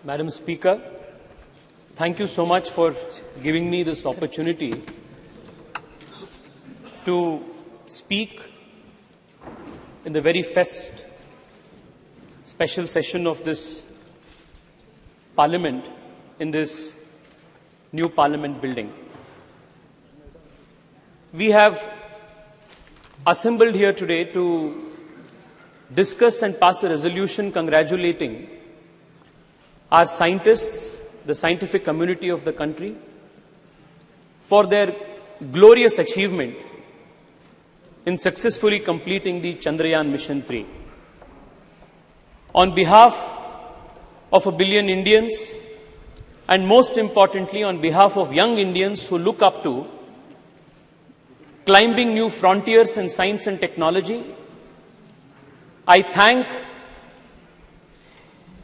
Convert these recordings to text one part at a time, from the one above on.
Madam Speaker, thank you so much for giving me this opportunity to speak in the very first special session of this Parliament in this new Parliament building. We have assembled here today to discuss and pass a resolution congratulating our scientists, the scientific community of the country, for their glorious achievement in successfully completing the Chandrayaan Mission 3. On behalf of 1 billion Indians, and most importantly on behalf of young Indians who look up to climbing new frontiers in science and technology, I thank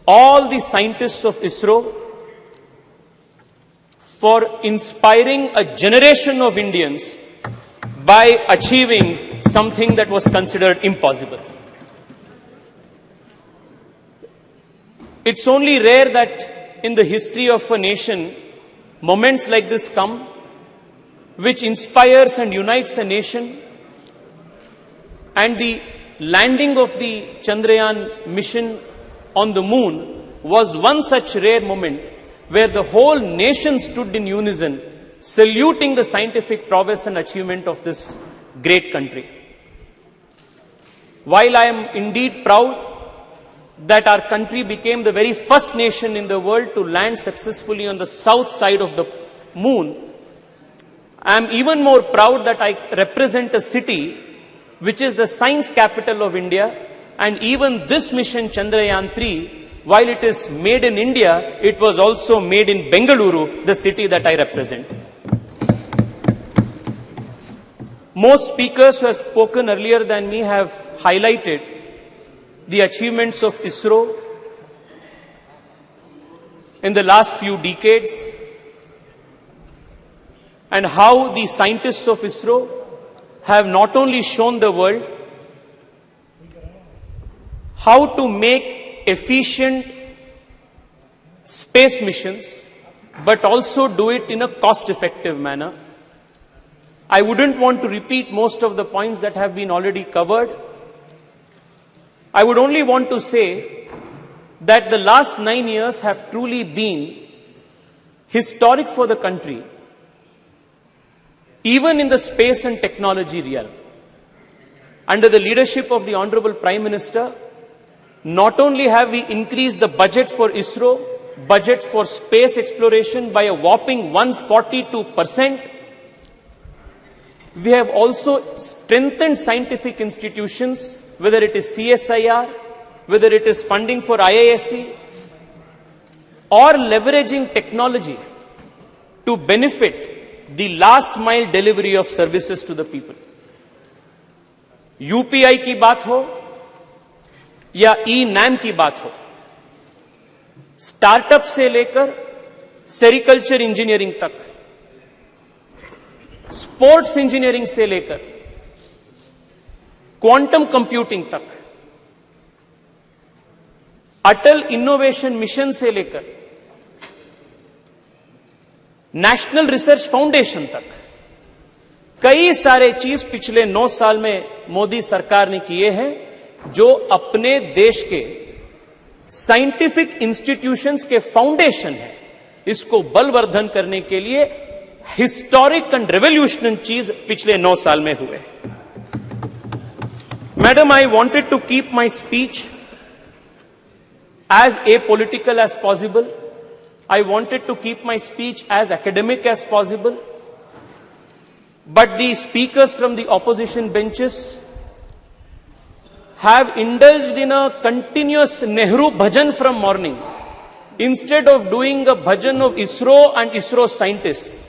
all the scientists of ISRO for inspiring a generation of Indians by achieving something that was considered impossible. It's only rare that in the history of a nation, moments like this come, which inspires and unites a nation, and the landing of the Chandrayaan mission on the moon was one such rare moment where the whole nation stood in unison, saluting the scientific prowess and achievement of this great country. While I am indeed proud that our country became the very first nation in the world to land successfully on the south side of the moon, I am even more proud that I represent a city which is the science capital of India, and even this mission Chandrayaan 3, while it is made in India, it was also made in Bengaluru, the city that I represent. Most speakers who have spoken earlier than me have highlighted the achievements of ISRO in the last few decades and how the scientists of ISRO have not only shown the world how to make efficient space missions, but also do it in a cost-effective manner. I wouldn't want to repeat most of the points that have been already covered. I would only want to say that the last 9 years have truly been historic for the country, even in the space and technology realm. Under the leadership of the Honorable Prime Minister, not only have we increased the budget for ISRO, budget for space exploration by a whopping 142%, we have also strengthened scientific institutions, whether it is CSIR, whether it is funding for IISc, or leveraging technology to benefit the last mile delivery of services to the people. UPI की बात हो या ई-नैम की बात हो, startup से लेकर sericulture engineering तक, स्पोर्ट्स इंजीनियरिंग से लेकर क्वांटम कंप्यूटिंग तक, अटल इनोवेशन मिशन से लेकर नेशनल रिसर्च फाउंडेशन तक, कई सारे चीज पिछले 9 साल में मोदी सरकार ने किए हैं, जो अपने देश के साइंटिफिक इंस्टीट्यूशंस के फाउंडेशन है, इसको बलवर्धन करने के लिए हिस्टोरिक एंड रेवोल्यूशनरी चीज पिछले 9 साल में हुए. Madam, I wanted to keep my speech as apolitical as possible. I wanted to keep my speech as academic as possible. But the speakers from the opposition benches have indulged in a continuous Nehru bhajan from morning, instead of doing a bhajan of ISRO and ISRO scientists.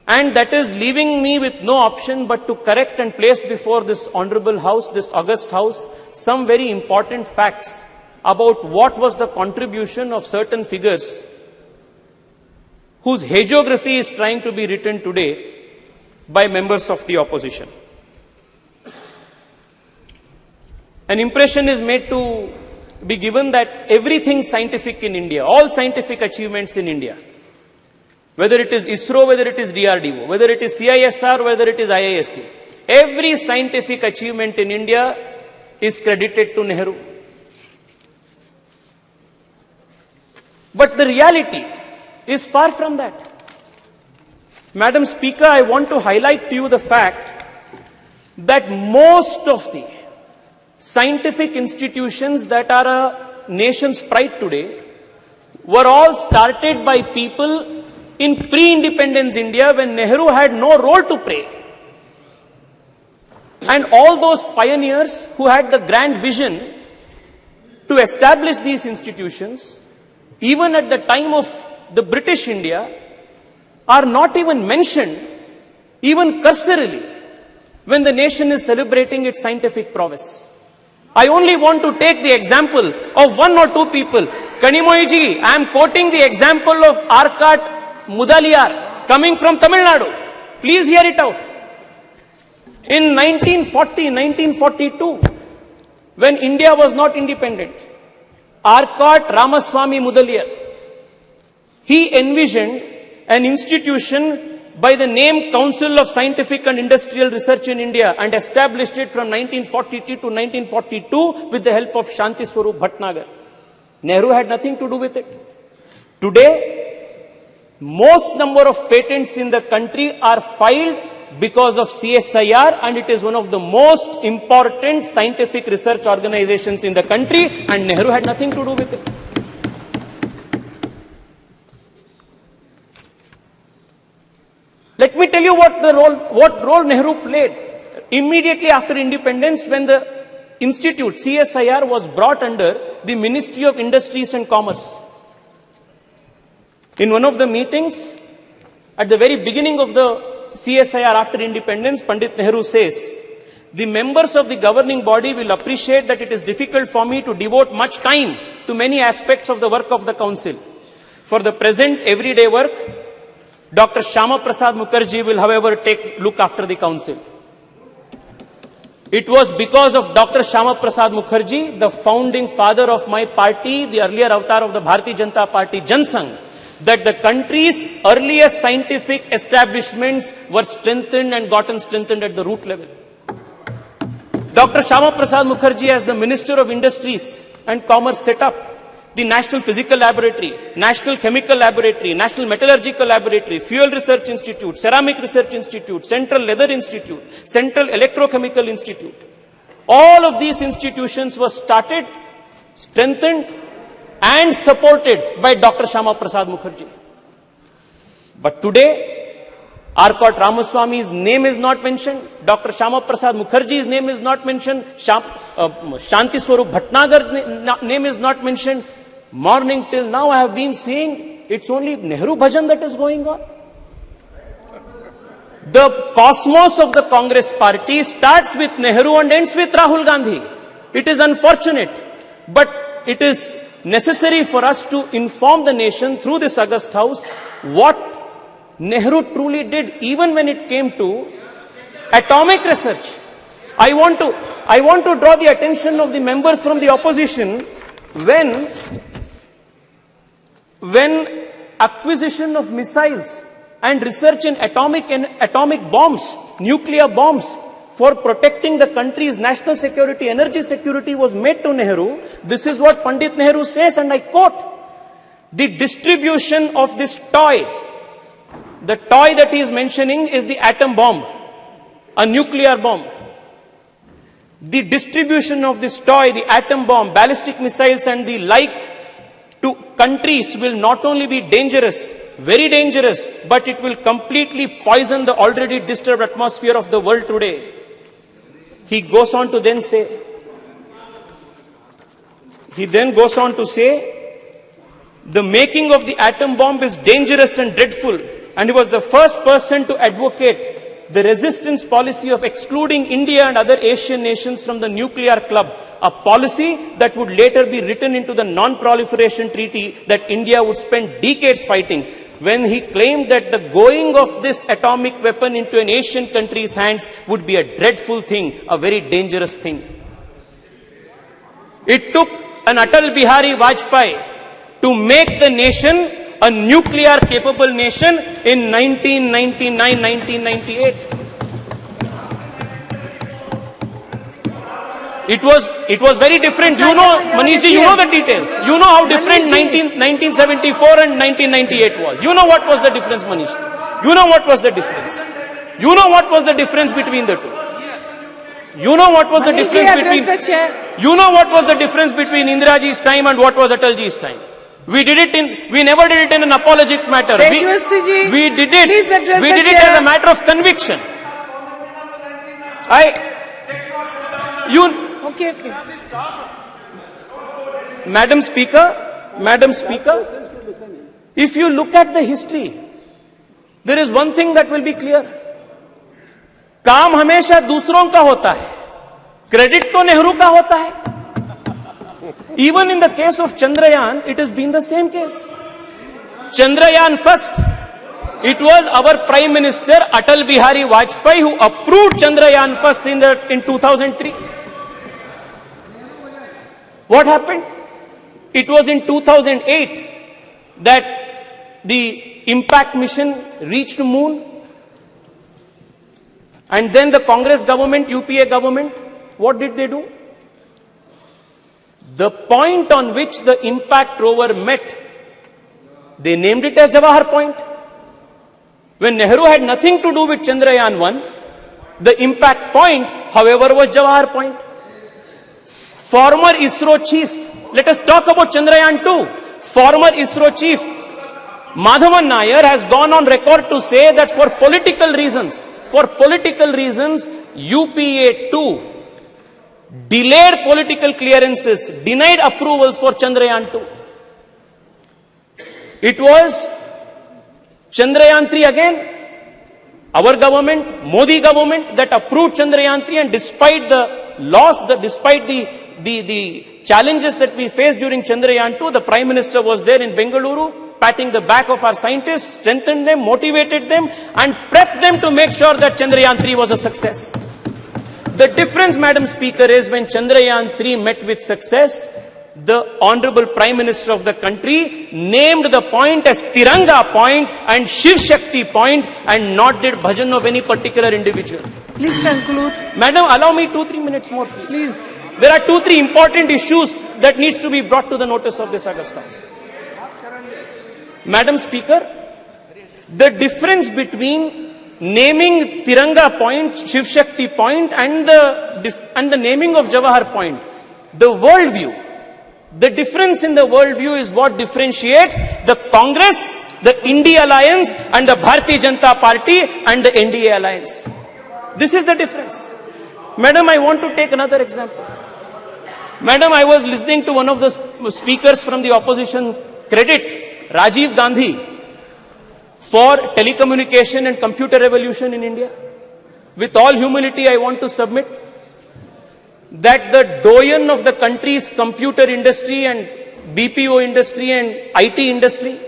And that is leaving me with no option but to correct and place before this honorable house, this august house, some very important facts about what was the contribution of certain figures whose hagiography is trying to be written today by members of the opposition. An impression is made to be given that everything scientific in India, all scientific achievements in India, whether it is ISRO, whether it is DRDO, whether it is CISR, whether it is IISc, every scientific achievement in India is credited to Nehru. But the reality is far from that. Madam Speaker, I want to highlight to you the fact that most of the scientific institutions that are a nation's pride today were all started by people in pre-independence India when Nehru had no role to play. And all those pioneers who had the grand vision to establish these institutions, even at the time of the British India, are not even mentioned, even cursorily, when the nation is celebrating its scientific prowess. I only want to take the example of one or two people. Kanimoyiji, I am quoting the example of Arkat Mudaliar, coming from Tamil Nadu. Please hear it out. In 1942, when India was not independent, Arkat Ramaswamy Mudaliar, he envisioned an institution by the name Council of Scientific and Industrial Research in India and established it from 1942 to 1942 with the help of Shanti Swarup Bhatnagar. Nehru had nothing to do with it. Today, most number of patents in the country are filed because of CSIR, and it is one of the most important scientific research organizations in the country, and Nehru had nothing to do with it. Let me tell you what role Nehru played. Immediately after independence, when the institute, CSIR, was brought under the Ministry of Industries and Commerce. In one of the meetings, at the very beginning of the CSIR after independence, Pandit Nehru says, the members of the governing body will appreciate that it is difficult for me to devote much time to many aspects of the work of the council. For the present everyday work, Dr. Shyama Prasad Mukherjee will, however, look after the council. It was because of Dr. Shyama Prasad Mukherjee, the founding father of my party, the earlier avatar of the Bharatiya Janata Party, Jan Sangh, that the country's earliest scientific establishments were strengthened and gotten strengthened at the root level. Dr. Shyama Prasad Mukherjee, as the Minister of Industries and Commerce, set up the National Physical Laboratory, National Chemical Laboratory, National Metallurgical Laboratory, Fuel Research Institute, Ceramic Research Institute, Central Leather Institute, Central Electrochemical Institute. All of these institutions were started, strengthened and supported by Dr. Shyama Prasad Mukherjee. But today, Arkat Ramaswamy's name is not mentioned, Dr. Shyama Prasad Mukherjee's name is not mentioned, Shanti Swarup Bhatnagar's name is not mentioned. Morning till now I have been seeing it's only Nehru Bhajan that is going on. The cosmos of the Congress party starts with Nehru and ends with Rahul Gandhi. It is unfortunate, but it is necessary for us to inform the nation through this August House what Nehru truly did, even when it came to atomic research. I want to draw the attention of the members from the opposition when acquisition of missiles and research in atomic bombs, nuclear bombs, for protecting the country's national security, energy security was made to Nehru. This is what Pandit Nehru says, and I quote, the distribution of this toy, the toy that he is mentioning is the atom bomb, a nuclear bomb. The distribution of this toy, the atom bomb, ballistic missiles and the like to countries will not only be dangerous, very dangerous, but it will completely poison the already disturbed atmosphere of the world today. He then goes on to say, the making of the atom bomb is dangerous and dreadful, and he was the first person to advocate the resistance policy of excluding India and other Asian nations from the nuclear club, a policy that would later be written into the non-proliferation treaty that India would spend decades fighting, when he claimed that the going of this atomic weapon into an Asian country's hands would be a dreadful thing, a very dangerous thing. It took an Atal Bihari Vajpayee to make the nation a nuclear capable nation in 1999, 1998. It was very different. You know, Manish ji, you know the details. You know how different 1974 and 1998 was. You know what was the difference, Manish? You know what was the difference. You know what was the difference between the two. You know what was the difference between. You know what was the difference between Indira ji's time and what was Atal ji's time. We never did it in an apologetic matter. We did it as a matter of conviction. Okay. Madam Speaker, if you look at the history, there is one thing that will be clear. काम हमेशा दूसरों का होता है, credit तो नेहरू का होता है. Even in the case of Chandrayaan, it has been the same case. Chandrayaan first, it was our Prime Minister Atal Bihari Vajpayee who approved Chandrayaan first in 2003. What happened? It was in 2008 that the impact mission reached the moon. And then the Congress government, UPA government, what did they do? The point on which the impact rover met, they named it as Jawahar Point. When Nehru had nothing to do with Chandrayaan 1, the impact point, however, was Jawahar Point. Former ISRO chief, let us talk about Chandrayaan 2. Former ISRO chief, Madhavan Nair, has gone on record to say that for political reasons, UPA2 delayed political clearances, denied approvals for Chandrayaan 2. It was Chandrayaan 3 again, our government, Modi government, that approved Chandrayaan 3, and despite the loss, despite the challenges that we faced during Chandrayaan 2, the Prime Minister was there in Bengaluru, patting the back of our scientists, strengthened them, motivated them, and prepped them to make sure that Chandrayaan 3 was a success. The difference, Madam Speaker, is when Chandrayaan 3 met with success, the Honorable Prime Minister of the country named the point as Tiranga Point and Shiv Shakti Point and not did bhajan of any particular individual. Please conclude. Madam, allow me 2-3 minutes more, please. Please. There are 2-3 important issues that needs to be brought to the notice of this August House. Madam Speaker, the difference between naming Tiranga Point, Shiv Shakti Point and the naming of Jawahar Point, the worldview, the difference in the worldview is what differentiates the Congress, the India Alliance and the Bharatiya Janata Party and the NDA Alliance. This is the difference. Madam, I want to take another example. Madam, I was listening to one of the speakers from the opposition credit Rajiv Gandhi for telecommunication and computer revolution in India. With all humility, I want to submit that the doyen of the country's computer industry and BPO industry and IT industry,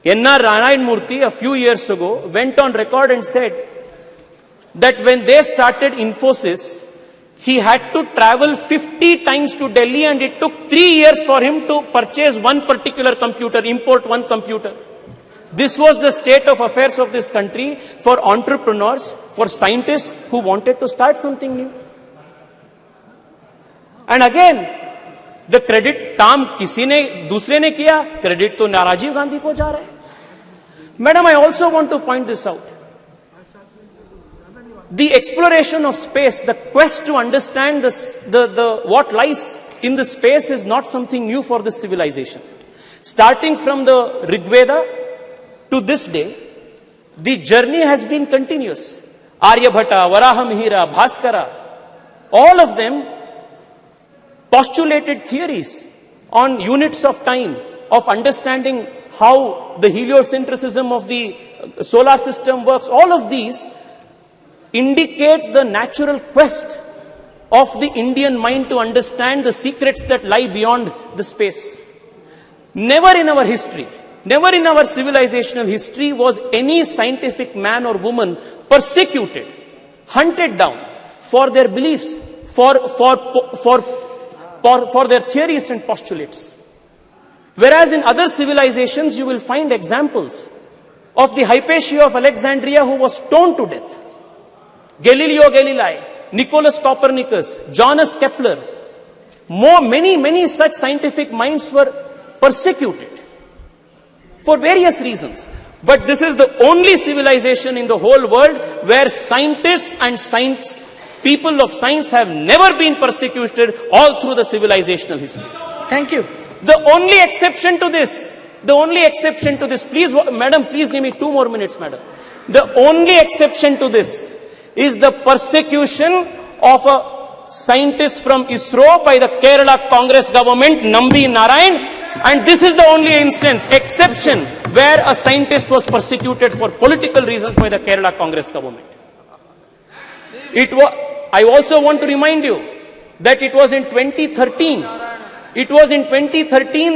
N.R. Narayan Murthy, a few years ago, went on record and said that when they started Infosys, he had to travel 50 times to Delhi and it took 3 years for him to purchase one particular computer, import one computer. This was the state of affairs of this country for entrepreneurs, for scientists who wanted to start something new. And again, the credit काम किसी ने दूसरे ने किया, credit तो राजीव गांधी को जा रहा है. Madam, I also want to point this out. The exploration of space, the quest to understand what lies in the space is not something new for this civilization. Starting from the Rig Veda to this day, the journey has been continuous. Aryabhata, Varahamihira, Bhaskara, all of them postulated theories on units of time, of understanding how the heliocentrism of the solar system works. All of these indicate the natural quest of the Indian mind to understand the secrets that lie beyond the space. Never in our history, never in our civilizational history was any scientific man or woman persecuted, hunted down for their beliefs, for for their theories and postulates. Whereas in other civilizations, you will find examples of the Hypatia of Alexandria who was stoned to death. Galileo Galilei, Nicholas Copernicus, Johannes Kepler, many such scientific minds were persecuted for various reasons. But this is the only civilization in the whole world where scientists and people of science have never been persecuted all through the civilizational history. Thank you. The only exception to this, please, madam, please give me 2 more minutes, madam. The only exception to this is the persecution of a scientist from ISRO by the Kerala Congress government, Nambi Narayan, and this is the only exception where a scientist was persecuted for political reasons by the Kerala Congress government. I also want to remind you that it was in 2013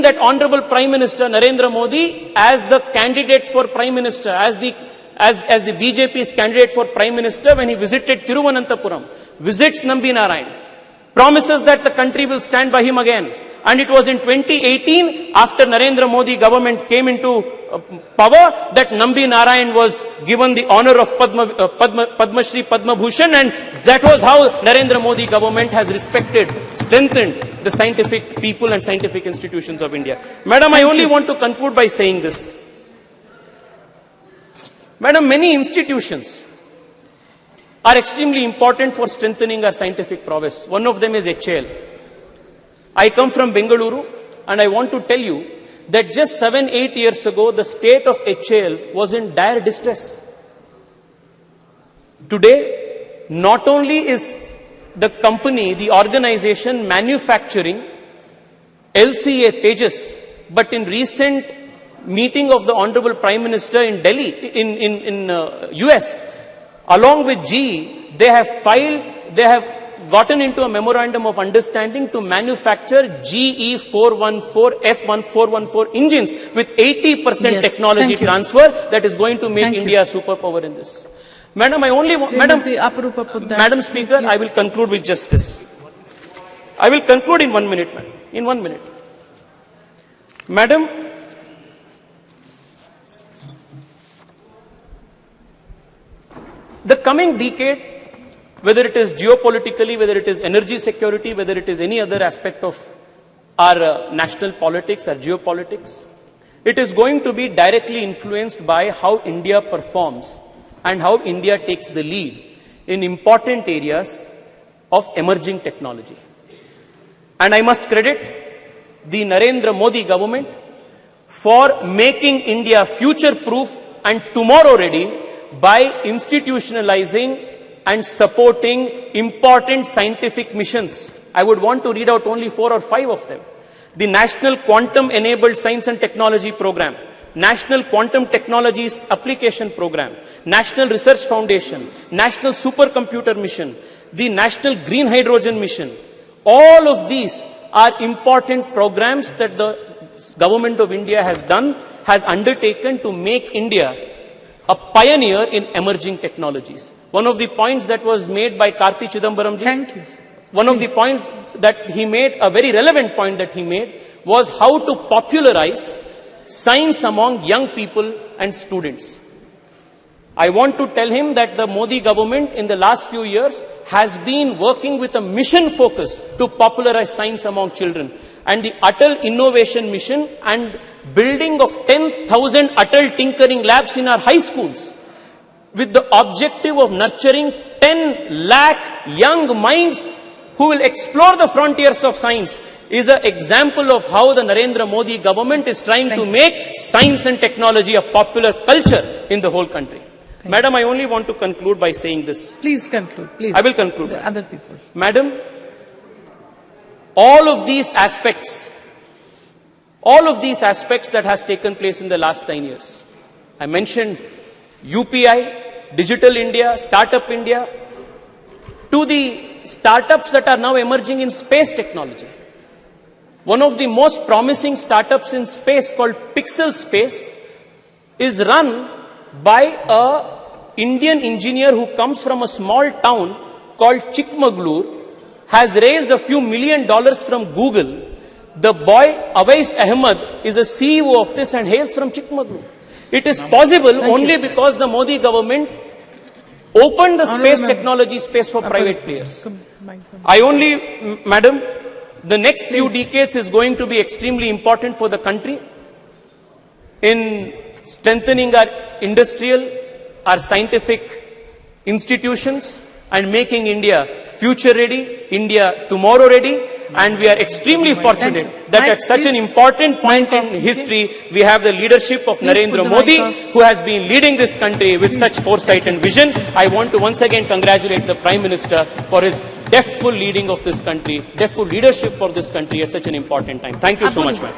that Honorable Prime Minister Narendra Modi, as the candidate for Prime Minister, as the BJP's candidate for Prime Minister, when he visited Thiruvananthapuram, visits Nambi Narayan, promises that the country will stand by him again. And it was in 2018, after Narendra Modi government came into power, that Nambi Narayan was given the honor of Padma Shri Padma Bhushan, and that was how Narendra Modi government has respected, strengthened the scientific people and scientific institutions of India. Madam, I only want to conclude by saying this. Madam, many institutions are extremely important for strengthening our scientific prowess. One of them is HAL. I come from Bengaluru, and I want to tell you that just 7-8 years ago, the state of HAL was in dire distress. Today, not only is the company, the organization manufacturing LCA Tejas, but in recent meeting of the Honorable Prime Minister in Delhi, in US, along with GE, they have gotten into a memorandum of understanding to manufacture GE 414, F1 414 engines with 80% technology transfer that is going to make India a superpower in this. Madam, Madam Speaker, I will conclude with just this. I will conclude in 1 minute, madam. In 1 minute. Madam, the coming decade, whether it is geopolitically, whether it is energy security, whether it is any other aspect of our national politics, our geopolitics, it is going to be directly influenced by how India performs and how India takes the lead in important areas of emerging technology. And I must credit the Narendra Modi government for making India future-proof and tomorrow-ready by institutionalizing and supporting important scientific missions. I would want to read out only 4 or 5 of them. The National Quantum Enabled Science and Technology Program, National Quantum Technologies Application Program, National Research Foundation, National Supercomputer Mission, the National Green Hydrogen Mission. All of these are important programs that the government of India has undertaken to make India a pioneer in emerging technologies. One of the points that was made by Karti Chidambaram ji, thank you. One of the points that he made, a very relevant point that he made, was how to popularize science among young people and students. I want to tell him that the Modi government in the last few years has been working with a mission focus to popularize science among children. And the Atal Innovation Mission and building of 10,000 Atal Tinkering Labs in our high schools, with the objective of nurturing 10 lakh young minds who will explore the frontiers of science, is an example of how the Narendra Modi government is trying to make science and technology a popular culture in the whole country. Madam, I only want to conclude by saying this. Please conclude, please. I will conclude. The other people. Madam, all of these aspects that has taken place in the last 9 years. I mentioned UPI, Digital India, Startup India, to the startups that are now emerging in space technology. One of the most promising startups in space, called Pixel Space, is run by an Indian engineer who comes from a small town called Chikmagalur, has raised a few $1 million from Google. The boy Awais Ahmed is a CEO of this and hails from Chikmagalur. It is possible only because the Modi government opened the space technology space for private players. Madam, the next few decades is going to be extremely important for the country in strengthening our industrial, our scientific institutions and making India future ready, India tomorrow ready. And we are extremely fortunate that at such an important point in history, we have the leadership of Narendra Modi, who has been leading this country with such foresight and vision. I want to once again congratulate the Prime Minister for his deftful leading of this country, deftful leadership for this country at such an important time. Thank you so much, ma'am.